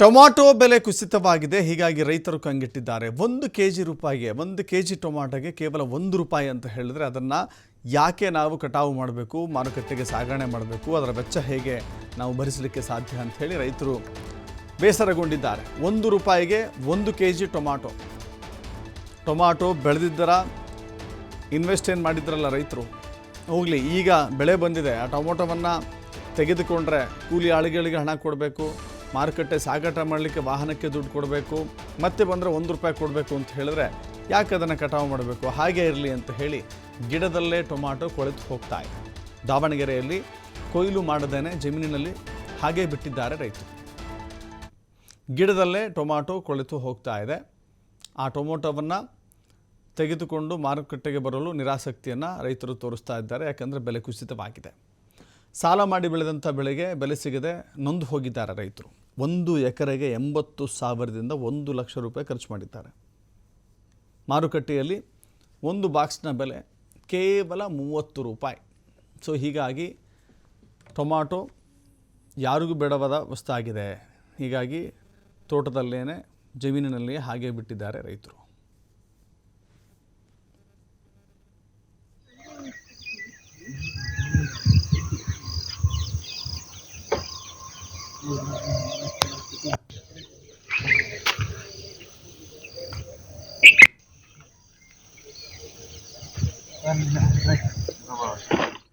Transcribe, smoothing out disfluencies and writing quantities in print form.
Tomato ಬೆಲೆ ಕುಸಿತವಾಗಿದೆ. ಹೀಗಾಗಿ ರೈತರು ಕಂಗೆಟ್ಟಿದ್ದಾರೆ. 1 ಕೆಜಿ ರೂಪಾಯಿಗೆ 1 ಕೆಜಿ ಟೊಮಾಟೋಗೆ ಕೇವಲ 1 ರೂಪಾಯಿ ಅಂತ ಹೇಳಿದ್ರೆ ಅದನ್ನು ಯಾಕೆ ನಾವು ಕಟಾವು ಮಾಡಬೇಕು, ಮಾರುಕಟ್ಟೆಗೆ ಸಾಗಣೆ ಮಾಡಬೇಕು, ಅದರ ವೆಚ್ಚ ಹೇಗೆ ನಾವು ಭರಿಸಲಿಕ್ಕೆ ಸಾಧ್ಯ ಅಂತ ಹೇಳಿ ರೈತರು ಬೇಸರಗೊಂಡಿದ್ದಾರೆ. 1 ರೂಪಾಯಿಗೆ 1 ಕೆಜಿ ಟೊಮಾಟೊ ಬೆಳೆದಿದ್ದರ ಇನ್ವೆಸ್ಟ್ ಏನು ಮಾಡಿದ್ರಲ್ಲ ರೈತರು, ಹೋಗಲಿ, ಈಗ ಬೆಳೆ ಬಂದಿದೆ. ಆ ಟೊಮೊಟೊವನ್ನು ತೆಗೆದುಕೊಂಡ್ರೆ ಕೂಲಿ ಆಳುಗಳಿಗೆ ಹಣ ಕೊಡಬೇಕು, ಮಾರುಕಟ್ಟೆ ಸಾಗಾಟ ಮಾಡಲಿಕ್ಕೆ ವಾಹನಕ್ಕೆ ದುಡ್ಡು ಕೊಡಬೇಕು, ಮತ್ತೆ ಬಂದರೆ 1 ರೂಪಾಯಿ ಕೊಡಬೇಕು ಅಂತ ಹೇಳಿದ್ರೆ ಯಾಕೆ ಅದನ್ನು ಕಟಾವು ಮಾಡಬೇಕು, ಹಾಗೆ ಇರಲಿ ಅಂತ ಹೇಳಿ ಗಿಡದಲ್ಲೇ ಟೊಮಾಟೊ ಕೊಳೆತು ಹೋಗ್ತಾ ಇದೆ. ದಾವಣಗೆರೆಯಲ್ಲಿ ಕೊಯ್ಲು ಮಾಡದೇನೆ ಜಮೀನಿನಲ್ಲಿ ಹಾಗೆ ಬಿಟ್ಟಿದ್ದಾರೆ ರೈತರು. ಗಿಡದಲ್ಲೇ ಟೊಮಾಟೊ ಕೊಳೆತು ಹೋಗ್ತಾ ಇದೆ. ಆ ಟೊಮೊಟೊವನ್ನು ತೆಗೆದುಕೊಂಡು ಮಾರುಕಟ್ಟೆಗೆ ಬರಲು ನಿರಾಸಕ್ತಿಯನ್ನು ರೈತರು ತೋರಿಸ್ತಾ ಇದ್ದಾರೆ. ಯಾಕಂದರೆ ಬೆಲೆ ಕುಸಿತವಾಗಿದೆ. ಸಾಲ ಮಾಡಿ ಬೆಳೆದಂಥ ಬೆಳೆಗೆ ಬೆಲೆ ಸಿಗದೆ ನೊಂದು ಹೋಗಿದ್ದಾರೆ ರೈತರು. 1 ಎಕರೆಗೆ 80,000ದಿಂದ 1 ಲಕ್ಷ ರೂಪಾಯಿ ಖರ್ಚು ಮಾಡಿದ್ದಾರೆ. ಮಾರುಕಟ್ಟೆಯಲ್ಲಿ ಒಂದು ಬಾಕ್ಸ್ನ ಬೆಲೆ ಕೇವಲ 30 ರೂಪಾಯಿ. ಸೊ ಹೀಗಾಗಿ ಟೊಮಾಟೊ ಯಾರಿಗೂ ಬೇಡವಾದ ವಸ್ತಾಗಿದೆ. ಹೀಗಾಗಿ ತೋಟದಲ್ಲೇನೆ ಜಮೀನಿನಲ್ಲಿಯೇ ಹಾಗೆ ಬಿಟ್ಟಿದ್ದಾರೆ ರೈತರು.